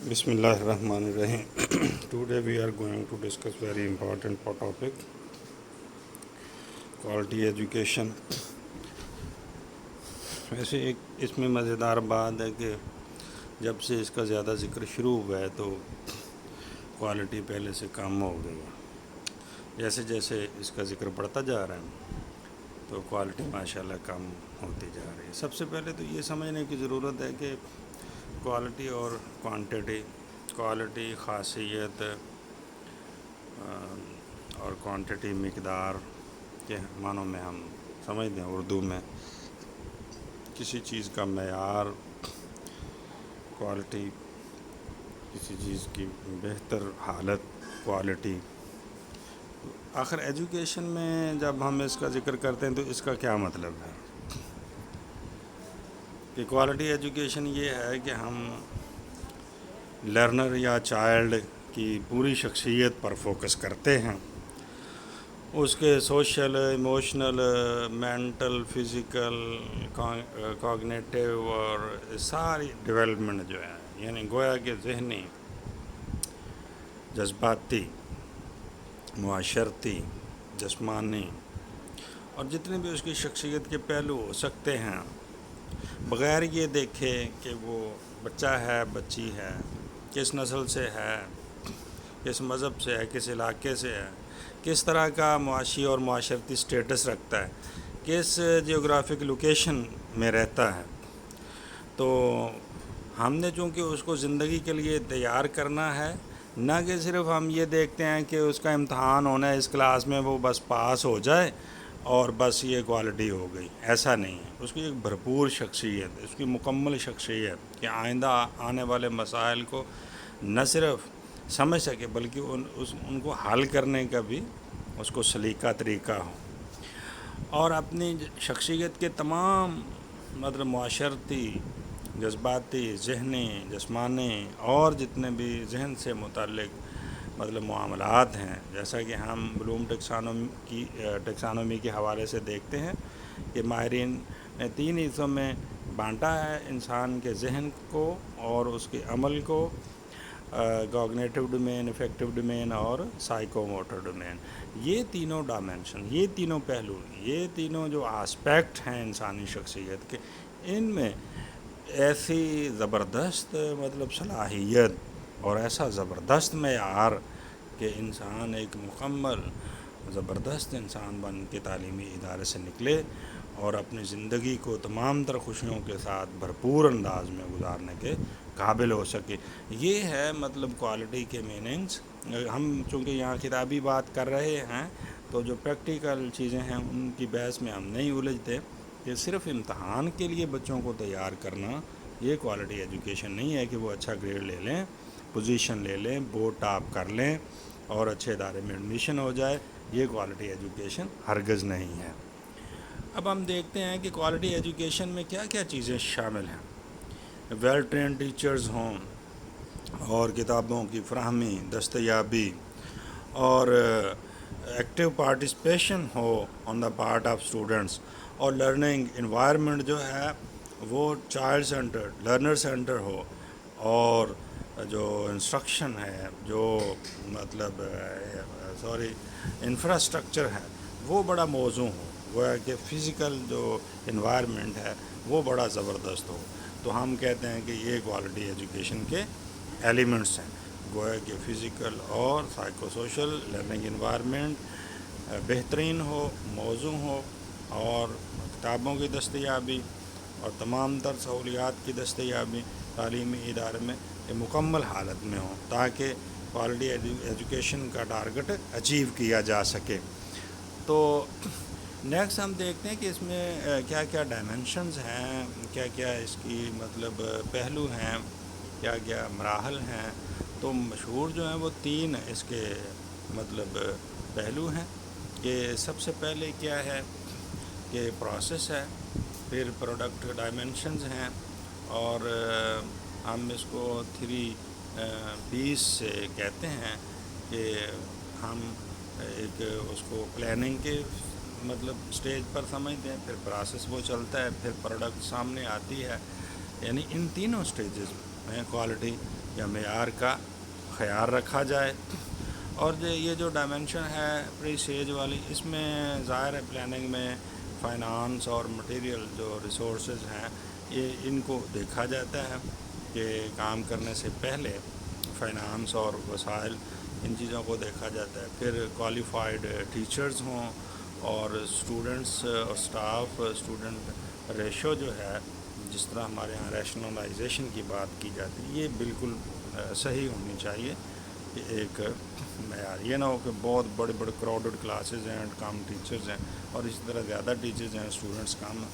بسم اللہ الرحمن الرحیم. Today we are going to discuss very important topic, quality education. ویسے ایک اس میں مزیدار بات ہے کہ جب سے اس کا زیادہ ذکر شروع ہوا ہے تو کوالٹی پہلے سے کم ہو گئی ہے. جیسے جیسے اس کا ذکر بڑھتا جا رہا ہے تو کوالٹی ماشاءاللہ کم ہوتی جا رہی ہے. سب سے پہلے تو یہ سمجھنے کی ضرورت ہے کہ کوالٹی اور کوانٹٹی، کوالٹی خاصیت اور کوانٹٹی مقدار کے معنوں میں ہم سمجھتے ہیں. اردو میں کسی چیز کا معیار، کوالٹی کسی چیز کی بہتر حالت، کوالٹی. آخر ایجوکیشن میں جب ہم اس کا ذکر کرتے ہیں تو اس کا کیا مطلب ہے کہ کوالٹی ایجوکیشن یہ ہے کہ ہم لرنر یا چائلڈ کی پوری شخصیت پر فوکس کرتے ہیں، اس کے social, emotional, mental, physical, cognitive اور ساری ڈیولپمنٹ جو ہے، یعنی گویا کہ ذہنی، جذباتی، معاشرتی، جسمانی اور جتنے بھی اس کی شخصیت کے پہلو ہو سکتے ہیں، بغیر یہ دیکھے کہ وہ بچہ ہے، بچی ہے، کس نسل سے ہے، کس مذہب سے ہے، کس علاقے سے ہے، کس طرح کا معاشی اور معاشرتی سٹیٹس رکھتا ہے، کس جیوگرافک لوکیشن میں رہتا ہے. تو ہم نے چونکہ اس کو زندگی کے لیے تیار کرنا ہے، نہ کہ صرف ہم یہ دیکھتے ہیں کہ اس کا امتحان ہونا ہے اس کلاس میں، وہ بس پاس ہو جائے اور بس یہ کوالٹی ہو گئی. ایسا نہیں ہے. اس کی ایک بھرپور شخصیت، اس کی مکمل شخصیت کہ آئندہ آنے والے مسائل کو نہ صرف سمجھ سکے بلکہ ان کو حل کرنے کا بھی اس کو سلیقہ طریقہ ہو، اور اپنی شخصیت کے تمام معاشرتی، جذباتی، ذہنی، جسمانی اور جتنے بھی ذہن سے متعلق معاملات ہیں، جیسا کہ ہم بلوم ٹیکسانومی کے حوالے سے دیکھتے ہیں کہ ماہرین نے 3 حصوں میں بانٹا ہے انسان کے ذہن کو اور اس کے عمل کو: کوگنیٹیو ڈومین، افیکٹو ڈومین اور سائیکو موٹر ڈومین. یہ تینوں ڈائمینشن، یہ تینوں پہلو، یہ تینوں جو آسپیکٹ ہیں انسانی شخصیت کے، ان میں ایسی زبردست صلاحیت اور ایسا زبردست معیار کہ انسان ایک مکمل زبردست انسان بن کے تعلیمی ادارے سے نکلے اور اپنی زندگی کو تمام تر خوشیوں کے ساتھ بھرپور انداز میں گزارنے کے قابل ہو سکے. یہ ہے کوالٹی کے میننگز. ہم چونکہ یہاں کتابی بات کر رہے ہیں تو جو پریکٹیکل چیزیں ہیں ان کی بحث میں ہم نہیں الجھتے کہ صرف امتحان کے لیے بچوں کو تیار کرنا یہ کوالٹی ایجوکیشن نہیں ہے کہ وہ اچھا گریڈ لے لیں، پوزیشن لے لیں، بورڈ ٹاپ کر لیں اور اچھے ادارے میں ایڈمیشن ہو جائے. یہ کوالٹی ایجوکیشن ہرگز نہیں ہے. اب ہم دیکھتے ہیں کہ کوالٹی ایجوکیشن میں کیا کیا چیزیں شامل ہیں. ویل ٹرینڈ ٹیچرز ہوں اور کتابوں کی فراہمی، دستیابی اور active participation who on the part of students, اور لرننگ انوائرمنٹ جو ہے وہ چائلڈ سینٹر، لرنر سینٹر ہو، اور جو انسٹرکشن ہے، جو انفراسٹرکچر ہے وہ بڑا موزوں ہو، گویا کہ فزیکل جو انوائرمنٹ ہے وہ بڑا زبردست ہو. تو ہم کہتے ہیں کہ یہ کوالٹی ایجوکیشن کے ایلیمنٹس ہیں. گویا کہ فزیکل اور سائیکو سوشل لرننگ انوائرمنٹ بہترین ہو، موزوں ہو، اور کتابوں کی دستیابی اور تمام تر سہولیات کی دستیابی تعلیمی ادارے میں مکمل حالت میں ہوں تاکہ کوالٹی ایجوکیشن کا ٹارگٹ اچیو کیا جا سکے. تو نیکسٹ ہم دیکھتے ہیں کہ اس میں کیا کیا ڈائمینشنز ہیں، کیا کیا اس کی پہلو ہیں، کیا کیا مراحل ہیں. تو مشہور جو ہیں وہ 3 اس کے پہلو ہیں کہ سب سے پہلے کیا ہے کہ پروسیس ہے، پھر پروڈکٹ ڈائمینشنز ہیں، اور ہم اس کو 3 P's سے کہتے ہیں کہ ہم ایک اس کو پلاننگ کے سٹیج پر سمجھتے ہیں، پھر پروسیس وہ چلتا ہے، پھر پروڈکٹ سامنے آتی ہے. یعنی ان تینوں سٹیجز میں کوالٹی یا معیار کا خیال رکھا جائے. اور یہ جو ڈائمنشن ہے پری اسٹیج والی، اس میں ظاہر ہے پلاننگ میں فائنانس اور مٹیریل جو ریسورسز ہیں ان کو دیکھا جاتا ہے کہ کام کرنے سے پہلے فائنانس اور وسائل ان چیزوں کو دیکھا جاتا ہے. پھر کوالیفائڈ ٹیچرز ہوں اور اسٹوڈنٹس اور اسٹاف اسٹوڈنٹ ریشو جو ہے، جس طرح ہمارے یہاں ریشنلائزیشن کی بات کی جاتی ہے، یہ بالکل صحیح ہونی چاہیے کہ ایک معیار یہ نہ ہو کہ بہت بڑے بڑے کراؤڈڈ کلاسز ہیں کم ٹیچرز ہیں اور اسی طرح زیادہ ٹیچرز ہیں اسٹوڈنٹس کم ہیں.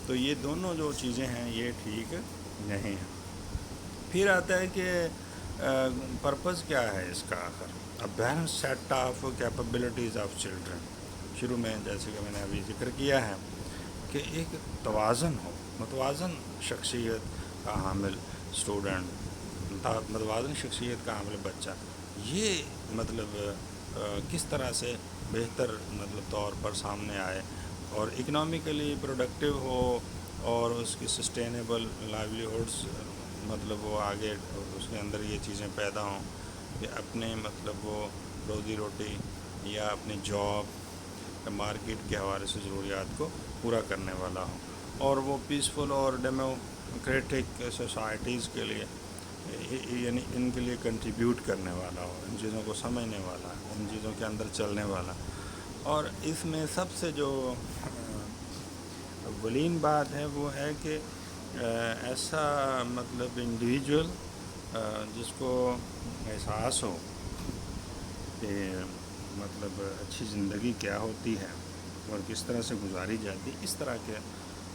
تو یہ دونوں جو چیزیں ہیں یہ ٹھیک نہیں ہیں. پھر آتا ہے کہ پرپز کیا ہے اس کا آخر. Balance set of capabilities of children. شروع میں جیسے کہ میں نے ابھی ذکر کیا ہے کہ ایک توازن ہو، متوازن شخصیت کا حامل اسٹوڈنٹ، متوازن شخصیت کا حامل بچہ، یہ مطلب کس طرح سے بہتر مطلب طور پر سامنے آئے اور اکنامیکلی پروڈکٹیو ہو اور اس کی سسٹینیبل لائیولیہوڈس مطلب وہ آگے اس کے اندر یہ چیزیں پیدا ہوں کہ اپنے مطلب وہ روزی روٹی یا اپنی جاب یا مارکیٹ کے حوالے سے ضروریات کو پورا کرنے والا ہوں، اور وہ پیسفل اور ڈیموکریٹک سوسائٹیز کے لیے یعنی ان کے لیے کنٹریبیوٹ کرنے والا ہو، ان چیزوں کو سمجھنے والا، ان چیزوں کے اندر چلنے والا. اور اس میں سب سے جو اولین بات ہے وہ ہے کہ ایسا مطلب انڈیویجول جس کو احساس ہو کہ مطلب اچھی زندگی کیا ہوتی ہے اور کس طرح سے گزاری جاتی، اس طرح کے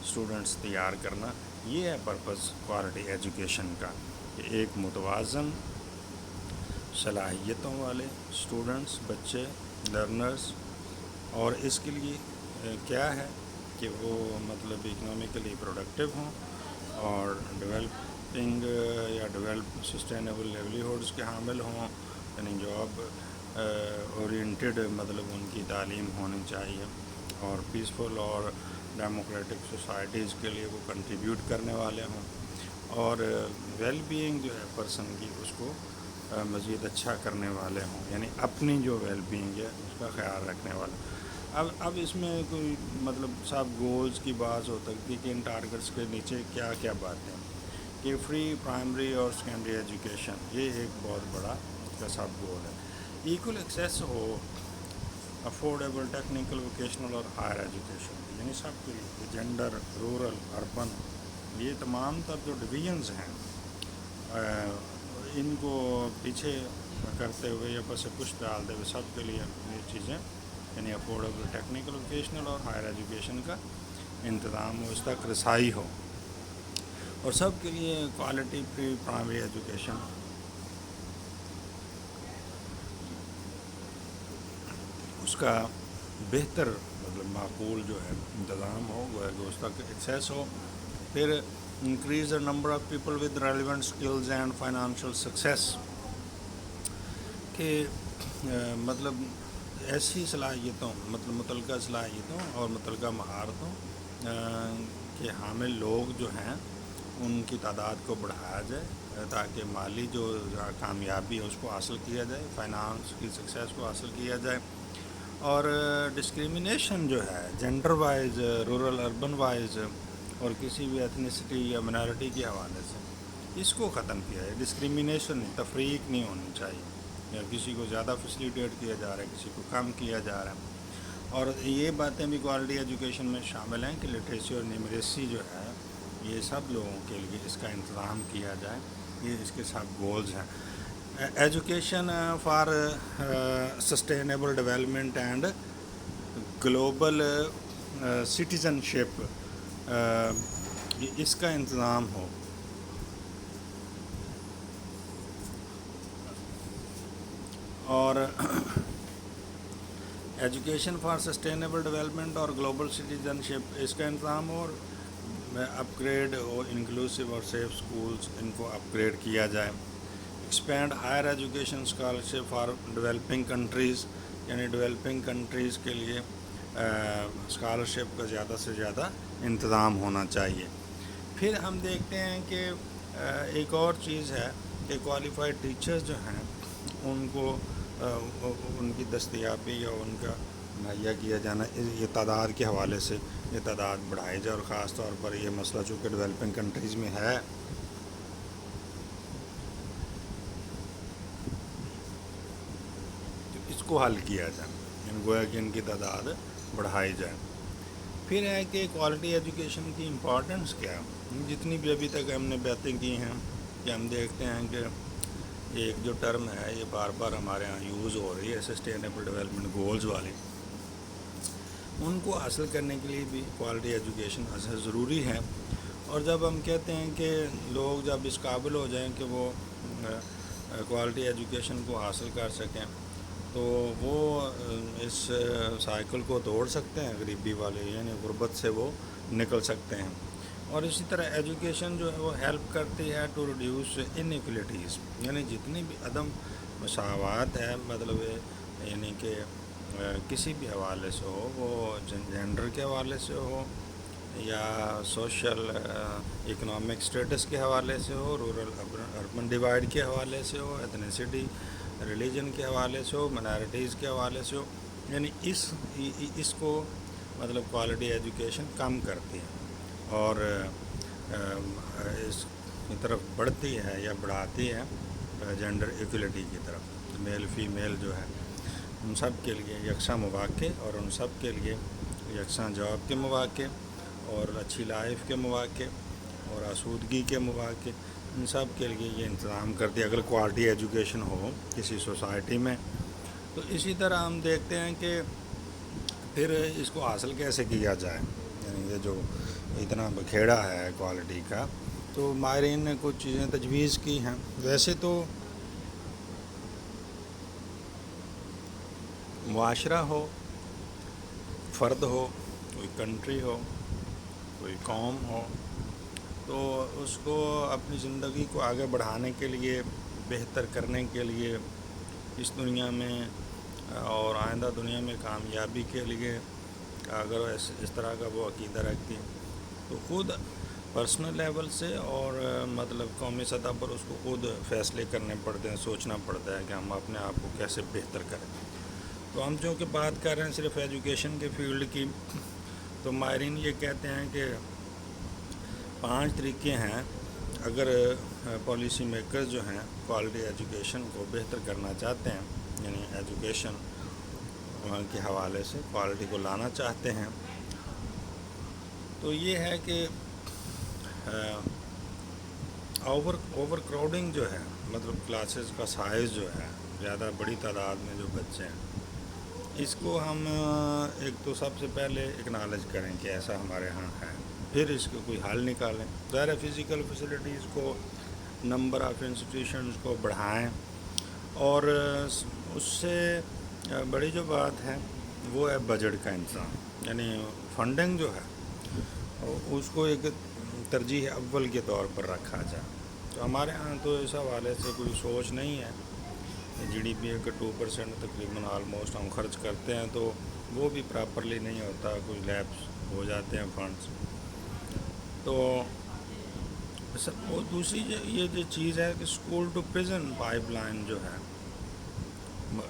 اسٹوڈنٹس تیار کرنا، یہ ہے پرپز کوالٹی ایجوکیشن کا، کہ ایک متوازن صلاحیتوں والے اسٹوڈنٹس، بچے، لرنرز، اور اس کے لیے کیا ہے کہ وہ مطلب اکنامیکلی پروڈکٹیو ہوں اور ڈیولپنگ یا سسٹینیبل لیولیہوڈس کے حامل ہوں، یعنی جاب اورینٹیڈ مطلب ان کی تعلیم ہونی چاہیے، اور پیسفل اور ڈیموکریٹک سوسائٹیز کے لیے وہ کنٹریبیوٹ کرنے والے ہوں، اور ویل بینگ جو ہے پرسن کی اس کو مزید اچھا کرنے والے ہوں، یعنی اپنی جو ویل بینگ ہے اس کا خیال رکھنے والا. اب اس میں کوئی مطلب صاحب گولز کی بات ہو سکتی کہ ان ٹارگٹس کے نیچے کیا کیا باتیں، کہ فری پرائمری اور سیکنڈری ایجوکیشن، یہ ایک بہت بڑا اس کا سب گول ہے. ایکول ایکسیس ہو افورڈیبل ٹیکنیکل ووکیشنل اور ہائر ایجوکیشن، یعنی سب کے لیے جینڈر، رورل، اربن، یہ تمام تر جو ڈویژنز ہیں ان کو پیچھے کرتے ہوئے یا پس پش ڈالتے ہوئے سب کے لیے یہ چیزیں یعنی افورڈیبل ٹیکنیکل ووکیشنل اور ہائر ایجوکیشن کا انتظام ہو، اس تک رسائی ہو، اور سب کے لیے کوالٹی پری پرائمری ایجوکیشن اس کا بہتر مطلب معقول جو ہے انتظام ہو، وہ ہے کہ اس تک ایکسیس ہو. پھر increase the number of people with relevant skills and financial success, کہ مطلب ایسی صلاحیتوں مطلب متعلقہ صلاحیتوں اور متعلقہ مہارتوں کے حامل لوگ جو ہیں ان کی تعداد کو بڑھایا جائے تاکہ مالی جو کامیابی ہے اس کو حاصل کیا جائے، فائنانس کی سکسیس کو حاصل کیا جائے، اور ڈسکریمنیشن جو ہے gender wise, rural urban wise اور کسی بھی ایتھنیسٹی یا منارٹی کے حوالے سے اس کو ختم کیا ہے. ڈسکریمنیشن تفریق نہیں ہونی چاہیے، یا کسی کو زیادہ فیسیلیٹیٹ کیا جا رہا ہے، کسی کو کم کیا جا رہا ہے. اور یہ باتیں بھی کوالٹی ایجوکیشن میں شامل ہیں کہ لٹریسی اور نیومریسی جو ہے یہ سب لوگوں کے لیے اس کا انتظام کیا جائے، یہ اس کے سب گولز ہیں. Education for sustainable development and global citizenship, اس کا انتظام ہو. اور ایجوکیشن فار سسٹینیبل ڈیولپمنٹ اور گلوبل سٹیزن شپ اس کا انتظام ہو، اور اپ گریڈ اور انکلوسیو اور سیف اسکولس ان کو اپ گریڈ کیا جائے. Expand higher education scholarship for developing countries, یعنی ڈیولپنگ کنٹریز کے لیے اسکالرشپ کا زیادہ سے زیادہ انتظام ہونا چاہیے. پھر ہم دیکھتے ہیں کہ ایک اور چیز ہے کہ کوالیفائڈ ٹیچرز جو ہیں ان کو ان کی دستیابی یا ان کا مہیا کیا جانا، یہ تعداد کے حوالے سے یہ تعداد بڑھائی جائے، اور خاص طور پر یہ مسئلہ چونکہ ڈیولپنگ کنٹریز میں ہے، تو اس کو حل کیا جائے، گویا کہ ان کی تعداد بڑھائی جائے۔ پھر ہے کہ کوالٹی ایجوکیشن کی امپورٹنس کیا ہے۔ جتنی بھی ابھی تک ہم نے باتیں کی ہیں کہ ہم دیکھتے ہیں کہ ایک جو ٹرم ہے یہ بار بار ہمارے ہاں یوز ہو رہی ہے، سسٹینیبل ڈیولپمنٹ گولز والی، ان کو حاصل کرنے کے لیے بھی کوالٹی ایجوکیشن ضروری ہے۔ اور جب ہم کہتے ہیں کہ لوگ جب اس قابل ہو جائیں کہ وہ کوالٹی ایجوکیشن کو حاصل کر سکیں تو وہ اس سائیکل کو توڑ سکتے ہیں، غریبی والے یعنی غربت سے وہ نکل سکتے ہیں۔ اور اسی طرح ایجوکیشن جو ہے وہ ہیلپ کرتی ہے ٹو ریڈیوس انیکولیٹیز، یعنی جتنی بھی عدم مساوات ہے، مطلب یعنی کہ کسی بھی حوالے سے ہو، وہ جینڈر کے حوالے سے ہو یا سوشل اکنامک سٹیٹس کے حوالے سے ہو، رورل اربن ڈیوائڈ کے حوالے سے ہو، ایتھنیسٹی ریلیجن کے حوالے سے ہو، مائنارٹیز کے حوالے سے ہو، یعنی اس کو مطلب کوالٹی ایجوکیشن کم کرتی ہے اور اس کی طرف بڑھتی ہے یا بڑھاتی ہے جینڈر ایکولیٹی کی طرف، میل فیمیل جو ہے ان سب کے لیے یکساں مواقع، اور ان سب کے لیے یکساں جاب کے مواقع اور اچھی لائف کے مواقع اور آسودگی کے مواقع، ان سب کے لیے یہ انتظام کرتی ہے اگر کوالٹی ایجوکیشن ہو کسی سوسائٹی میں۔ تو اسی طرح ہم دیکھتے ہیں کہ پھر اس کو حاصل کیسے کیا جائے، یعنی یہ جو اتنا بکھیڑا ہے کوالٹی کا، تو ماہرین نے کچھ چیزیں تجویز کی ہیں۔ ویسے تو معاشرہ ہو، فرد ہو، کوئی کنٹری ہو، کوئی قوم ہو، تو اس کو اپنی زندگی کو آگے بڑھانے کے لیے، بہتر کرنے کے لیے، اس دنیا میں اور آئندہ دنیا میں کامیابی کے لیے اگر اس طرح کا وہ عقیدہ رکھتی تو خود پرسنل لیول سے اور مطلب قومی سطح پر اس کو خود فیصلے کرنے پڑتے ہیں، سوچنا پڑتا ہے کہ ہم اپنے آپ کو کیسے بہتر کریں۔ تو ہم چونکہ بات کر رہے ہیں صرف ایجوکیشن کے فیلڈ کی، تو ماہرین یہ کہتے ہیں کہ 5 طریقے ہیں اگر پالیسی میکرز جو ہیں کوالٹی ایجوکیشن کو بہتر کرنا چاہتے ہیں، یعنی ایجوکیشن کے حوالے سے کوالٹی کو لانا چاہتے ہیں، تو یہ ہے کہ اوور کراؤڈنگ جو ہے، مطلب کلاسز کا سائز جو ہے، زیادہ بڑی تعداد میں جو بچے ہیں، اس کو ہم ایک تو سب سے پہلے اکنالج کریں کہ ایسا ہمارے ہاں ہے، پھر اس کو کوئی حل نکالیں۔ ظاہر فزیکل فیسلٹیز کو، نمبر آف انسٹیٹیوشنز کو بڑھائیں، اور اس سے بڑی جو بات ہے وہ ہے بجٹ کا انتظام، یعنی فنڈنگ جو ہے اس کو ایک ترجیح اول کے طور پر رکھا جائے۔ تو ہمارے ہاں تو اس حوالے سے کوئی سوچ نہیں ہے، جی ڈی پی کا 2% تقریباً آلموسٹ ہم خرچ کرتے ہیں، تو وہ بھی پراپرلی نہیں ہوتا، کوئی لیپس ہو جاتے ہیں فنڈز۔ تو وہ دوسری یہ جو چیز ہے کہ school to prison pipeline جو ہے،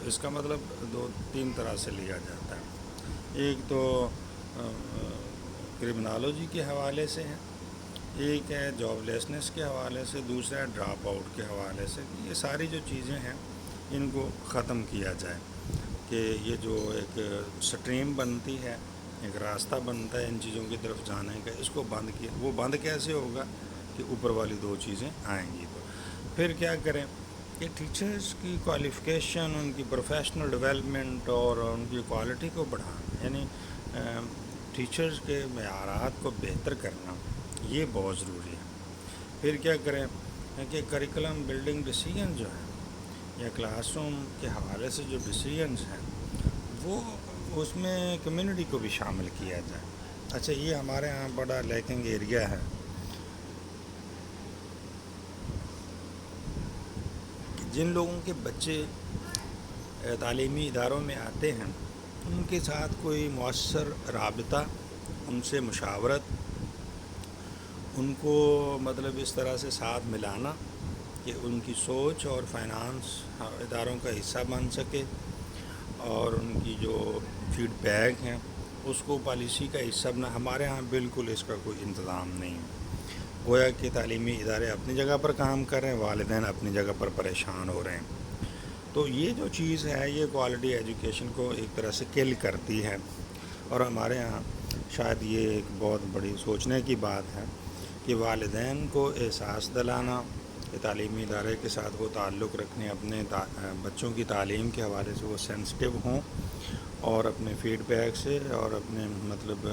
اس کا مطلب 2-3 طرح سے لیا جاتا ہے۔ ایک تو کرمنالوجی کے حوالے سے ہے، ایک ہے جاب لیسنس کے حوالے سے، دوسرا ہے ڈراپ آؤٹ کے حوالے سے۔ یہ ساری جو چیزیں ہیں ان کو ختم کیا جائے کہ یہ جو ایک سٹریم بنتی ہے، ایک راستہ بنتا ہے ان چیزوں کی طرف جانے کا، اس کو بند کیا۔ وہ بند کیسے ہوگا کہ اوپر والی 2 چیزیں آئیں گی۔ تو پھر کیا کریں کہ ٹیچرز کی کوالیفیکیشن، ان کی پروفیشنل ڈیولپمنٹ اور ان کی کوالٹی کو بڑھانا، یعنی ٹیچرز کے معیارات کو بہتر کرنا، یہ بہت ضروری ہے۔ پھر کیا کریں کہ کریکولم بلڈنگ ڈیسیجن جو ہیں یا کلاس روم کے حوالے سے جو ڈیسیجنز ہیں، وہ اس میں کمیونٹی کو بھی شامل کیا جائے۔ اچھا، یہ ہمارے ہاں بڑا لیکنگ ایریا ہے کہ جن لوگوں کے بچے تعلیمی اداروں میں آتے ہیں ان کے ساتھ کوئی مؤثر رابطہ، ان سے مشاورت، ان کو مطلب اس طرح سے ساتھ ملانا کہ ان کی سوچ اور فائنانس اداروں کا حصہ بن سکے، اور ان کی جو فیڈ بیک ہیں اس کو پالیسی کا حصہ بنا. ہمارے ہاں بالکل اس کا کوئی انتظام نہیں. گویا کہ تعلیمی ادارے اپنی جگہ پر کام کر رہے ہیں، والدین اپنی جگہ پر پریشان ہو رہے ہیں. تو یہ جو چیز ہے یہ کوالٹی ایجوکیشن کو ایک طرح سے کل کرتی ہے. اور ہمارے ہاں شاید یہ ایک بہت بڑی سوچنے کی بات ہے کہ والدین کو احساس دلانا کہ تعلیمی ادارے کے ساتھ وہ تعلق رکھنے، اپنے بچوں کی تعلیم کے حوالے سے وہ سینسٹیو ہوں، اور اپنے فیڈ بیک سے اور اپنے مطلب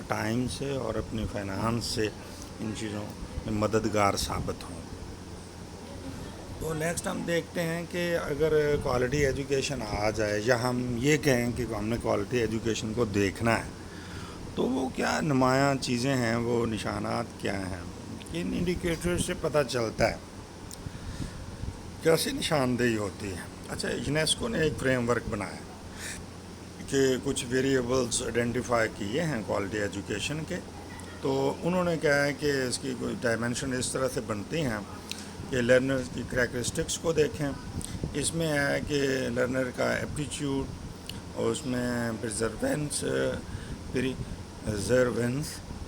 ٹائم سے اور اپنے فائنانس سے ان چیزوں میں مددگار ثابت ہوں. تو نیکسٹ ہم دیکھتے ہیں کہ اگر کوالٹی ایجوکیشن آ جائے، یا ہم یہ کہیں کہ ہم نے کوالٹی ایجوکیشن کو دیکھنا ہے، تو وہ کیا نمایاں چیزیں ہیں، وہ نشانات کیا ہیں، کن انڈیکیٹر سے پتہ چلتا ہے، کیسی نشاندہی ہوتی ہے. اچھا، یونیسکو نے ایک فریم ورک بنایا کہ کچھ ویریبلز آئیڈینٹیفائی کیے ہیں کوالٹی ایجوکیشن کے. تو انہوں نے کہا ہے کہ اس کی کوئی ڈائمینشن اس طرح سے بنتی ہیں کہ لرنر کی کریکٹرسٹکس کو دیکھیں. اس میں ہے کہ لرنر کا ایپٹیچیوڈ، اور اس میں پریزرونس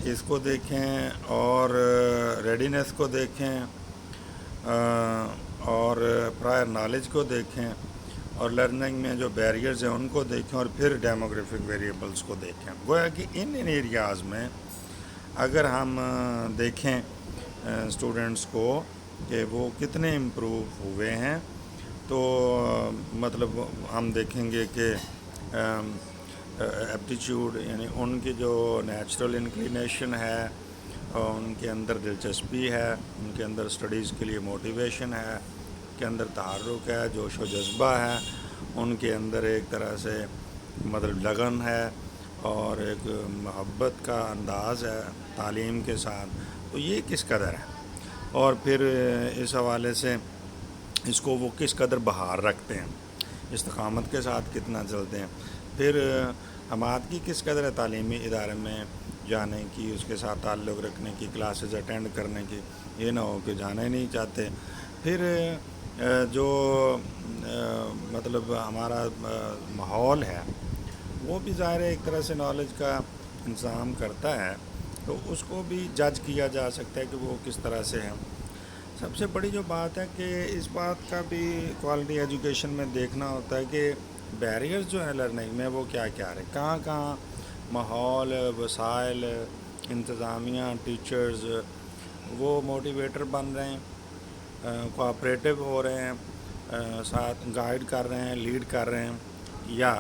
اس کو دیکھیں، اور ریڈینس کو دیکھیں، اور پرائر نالج کو دیکھیں، اور لرننگ میں جو بیریئرز ہیں ان کو دیکھیں، اور پھر ڈیموگرافک ویریبلز کو دیکھیں. گویا کہ ان ایریاز میں اگر ہم دیکھیں اسٹوڈنٹس کو کہ وہ کتنے امپروو ہوئے ہیں، تو مطلب ہم دیکھیں گے کہ ایپٹیچیوڈ یعنی ان کی جو نیچرل انکلینیشن ہے، ان کے اندر دلچسپی ہے، ان کے اندر اسٹڈیز کے لیے موٹیویشن ہے، ان کے اندر تحرک ہے، جوش و جذبہ ہے، ان کے اندر ایک طرح سے مطلب لگن ہے، اور ایک محبت کا انداز ہے تعلیم کے ساتھ. تو یہ کس قدر ہے، اور پھر اس حوالے سے اس کو وہ کس قدر بہار رکھتے ہیں، استقامت کے ساتھ کتنا چلتے ہیں. پھر حمایت کی کس قدر ہے تعلیمی ادارے میں جانے کی، اس کے ساتھ تعلق رکھنے کی، کلاسز اٹینڈ کرنے کی. یہ نہ ہو کہ جانا ہی نہیں چاہتے. پھر جو مطلب ہمارا ماحول ہے وہ بھی ظاہر ایک طرح سے نالج کا انتظام کرتا ہے، تو اس کو بھی جج کیا جا سکتا ہے کہ وہ کس طرح سے ہیں. سب سے بڑی جو بات ہے کہ اس بات کا بھی کوالٹی ایجوکیشن میں دیکھنا ہوتا ہے کہ بیریئرز جو ہیں لرننگ میں وہ کیا کیا رہے، کہاں کہاں ماحول، وسائل، انتظامیہ، ٹیچرز وہ موٹیویٹر بن رہے ہیں، کوآپریٹو ہو رہے ہیں، ساتھ گائیڈ کر رہے ہیں، لیڈ کر رہے ہیں، یا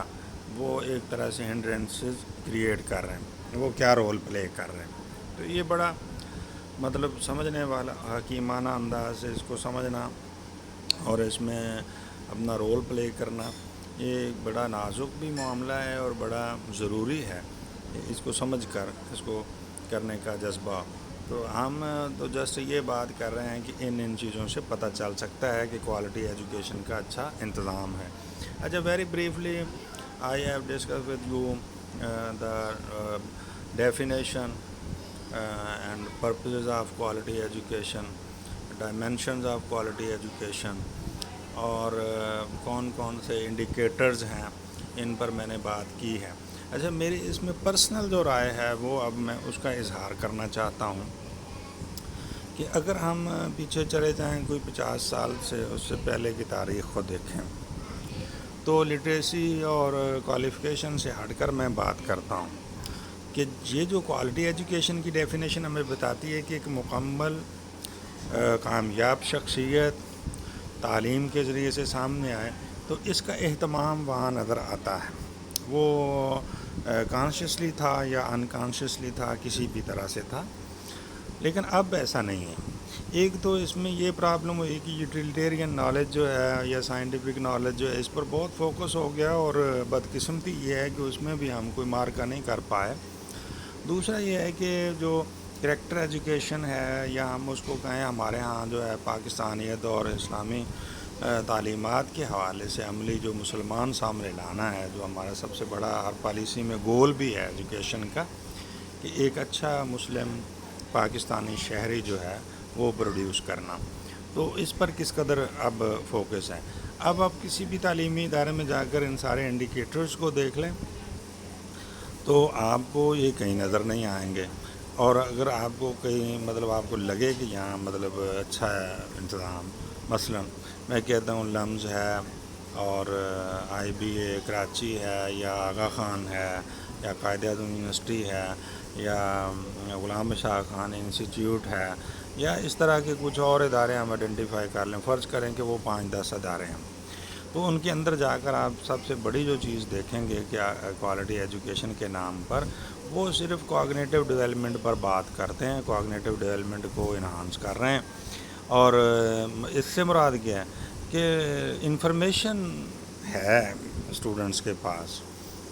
وہ ایک طرح سے ہنڈرنسز کریٹ کر رہے ہیں، وہ کیا رول پلے کر رہے ہیں. تو یہ بڑا مطلب سمجھنے والا حکیمانہ انداز سے اس کو سمجھنا اور اس میں اپنا رول پلے کرنا، یہ ایک بڑا نازک بھی معاملہ ہے اور بڑا ضروری ہے اس کو سمجھ کر اس کو کرنے کا جذبہ. تو ہم تو جسٹ یہ بات کر رہے ہیں کہ ان چیزوں سے پتہ چل سکتا ہے کہ کوالٹی ایجوکیشن کا اچھا انتظام ہے. اچھا، very briefly I have discuss with you the definition and purposes of quality education, dimensions of quality education, اور کون کون سے انڈیکیٹرز ہیں ان پر میں نے بات کی ہے. اچھا، میری اس میں پرسنل جو رائے ہے وہ اب میں اس کا اظہار کرنا چاہتا ہوں کہ اگر ہم پیچھے چلے جائیں کوئی 50 سال سے، اس سے پہلے کی تاریخ کو دیکھیں، تو لٹریسی اور کوالیفیکیشن سے ہٹ کر میں بات کرتا ہوں کہ یہ جو کوالٹی ایجوکیشن کی ڈیفینیشن ہمیں بتاتی ہے کہ ایک مکمل کامیاب شخصیت تعلیم کے ذریعے سے سامنے آئے، تو اس کا اہتمام وہاں نظر آتا ہے. وہ کانشیسلی تھا یا انکانشیسلی تھا، کسی بھی طرح سے تھا، لیکن اب ایسا نہیں ہے. ایک تو اس میں یہ پرابلم ہوئی کہ یوٹیلیٹیرین نالج جو ہے یا سائنٹیفک نالج جو ہے اس پر بہت فوکس ہو گیا، اور بدقسمتی یہ ہے کہ اس میں بھی ہم کوئی مارکہ نہیں کر پائے. دوسرا یہ ہے کہ جو کریکٹر ایجوکیشن ہے، یا ہم اس کو کہیں ہمارے ہاں جو ہے پاکستانیت اور اسلامی تعلیمات کے حوالے سے عملی جو مسلمان سامنے لانا ہے، جو ہمارا سب سے بڑا ہر پالیسی میں گول بھی ہے ایجوکیشن کا، کہ ایک اچھا مسلم پاکستانی شہری جو ہے وہ پروڈیوس کرنا. تو اس پر کس قدر اب فوکس ہے. اب آپ کسی بھی تعلیمی ادارے میں جا کر ان سارے انڈیکیٹرز کو دیکھ لیں تو آپ کو یہ کہیں نظر نہیں آئیں گے. اور اگر آپ کو کہیں آپ کو لگے کہ یہاں اچھا ہے انتظام، مثلا میں کہتا ہوں لمز ہے اور IBA کراچی ہے یا آغا خان ہے یا قائد اعظم یونیورسٹی ہے یا غلام شاہ خان انسٹیٹیوٹ ہے یا اس طرح کے کچھ اور ادارے ہم آئیڈینٹیفائی کر لیں، فرض کریں کہ وہ 5-10 ادارے ہیں، تو ان کے اندر جا کر آپ سب سے بڑی جو چیز دیکھیں گے کہ کوالٹی ایجوکیشن کے نام پر وہ صرف کوگنیٹو ڈیولپمنٹ پر بات کرتے ہیں، کوگنیٹو ڈیولپمنٹ کو انہانس کر رہے ہیں. اور اس سے مراد کیا ہے کہ انفارمیشن ہے اسٹوڈنٹس کے پاس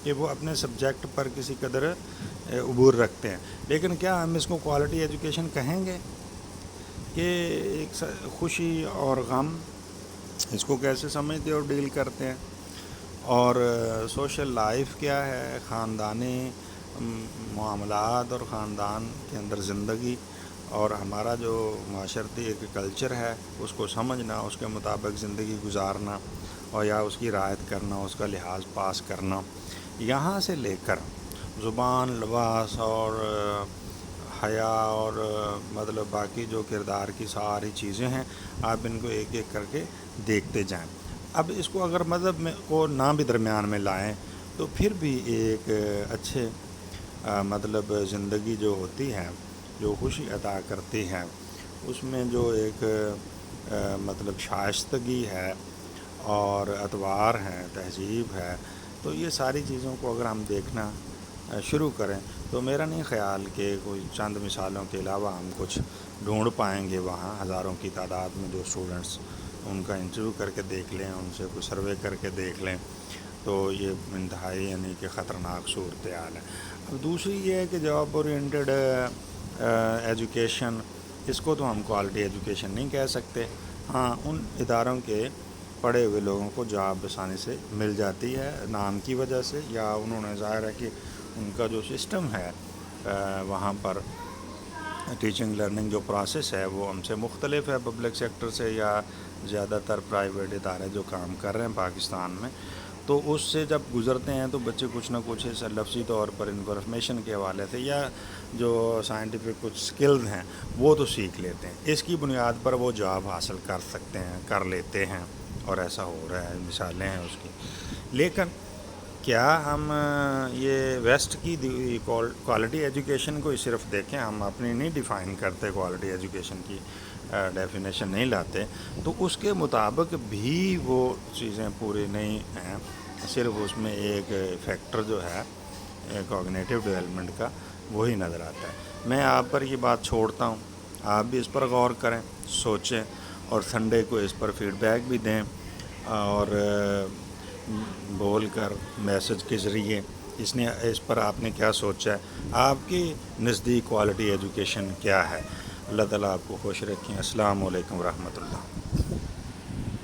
کہ وہ اپنے سبجیکٹ پر کسی قدر عبور رکھتے ہیں، لیکن کیا ہم اس کو کوالٹی ایجوکیشن کہیں گے کہ ایک خوشی اور غم اس کو کیسے سمجھتے اور ڈیل کرتے ہیں، اور سوشل لائف کیا ہے، خاندانی معاملات اور خاندان کے اندر زندگی اور ہمارا جو معاشرتی ایک کلچر ہے اس کو سمجھنا، اس کے مطابق زندگی گزارنا اور یا اس کی رعایت کرنا، اس کا لحاظ پاس کرنا، یہاں سے لے کر زبان، لباس اور حیا اور باقی جو کردار کی ساری چیزیں ہیں آپ ان کو ایک ایک کر کے دیکھتے جائیں. اب اس کو اگر مذہب میں کو نہ بھی درمیان میں لائیں تو پھر بھی ایک اچھے زندگی جو ہوتی ہے، جو خوشی عطا کرتی ہے، اس میں جو ایک شائستگی ہے اور اتوار ہیں، تہذیب ہے، تو یہ ساری چیزوں کو اگر ہم دیکھنا شروع کریں تو میرا نہیں خیال کہ کوئی چند مثالوں کے علاوہ ہم کچھ ڈھونڈ پائیں گے وہاں. ہزاروں کی تعداد میں جو اسٹوڈنٹس، ان کا انٹرویو کر کے دیکھ لیں، ان سے کوئی سروے کر کے دیکھ لیں تو یہ انتہائی کہ خطرناک صورتحال ہے. اب دوسری یہ ہے کہ جاب اورینٹڈ ایجوکیشن، اس کو تو ہم کوالٹی ایجوکیشن نہیں کہہ سکتے. ہاں، ان اداروں کے پڑھے ہوئے لوگوں کو جاب آسانی سے مل جاتی ہے نام کی وجہ سے، یا انہوں نے ظاہر ہے کہ ان کا جو سسٹم ہے وہاں پر ٹیچنگ لرننگ جو پروسیس ہے وہ ہم سے مختلف ہے پبلک سیکٹر سے یا زیادہ تر پرائیویٹ ادارے جو کام کر رہے ہیں پاکستان میں. تو اس سے جب گزرتے ہیں تو بچے کچھ نہ کچھ لفظی طور پر انفارمیشن کے حوالے سے یا جو سائنٹیفک کچھ سکلز ہیں وہ تو سیکھ لیتے ہیں، اس کی بنیاد پر وہ جاب حاصل کر سکتے ہیں، کر لیتے ہیں، اور ایسا ہو رہا ہے، مثالیں ہیں اس کی. لیکن کیا ہم یہ ویسٹ کی کوالٹی ایجوکیشن کو ہی صرف دیکھیں، ہم اپنی نہیں ڈیفائن کرتے، کوالٹی ایجوکیشن کی ڈیفینیشن نہیں لاتے، تو اس کے مطابق بھی وہ چیزیں پوری نہیں ہیں. صرف اس میں ایک فیکٹر جو ہے کوگنیٹو ڈیولپمنٹ کا وہی نظر آتا ہے. میں آپ پر یہ بات چھوڑتا ہوں، آپ بھی اس پر غور کریں، سوچیں، اور سنڈے کو اس پر فیڈ بیک بھی دیں اور بول کر میسج کے ذریعے اس پر آپ نے کیا سوچا ہے، آپ کی نزدیک کوالٹی ایجوکیشن کیا ہے. اللہ تعالیٰ آپ کو خوش رکھیں. السلام علیکم ورحمۃ اللہ.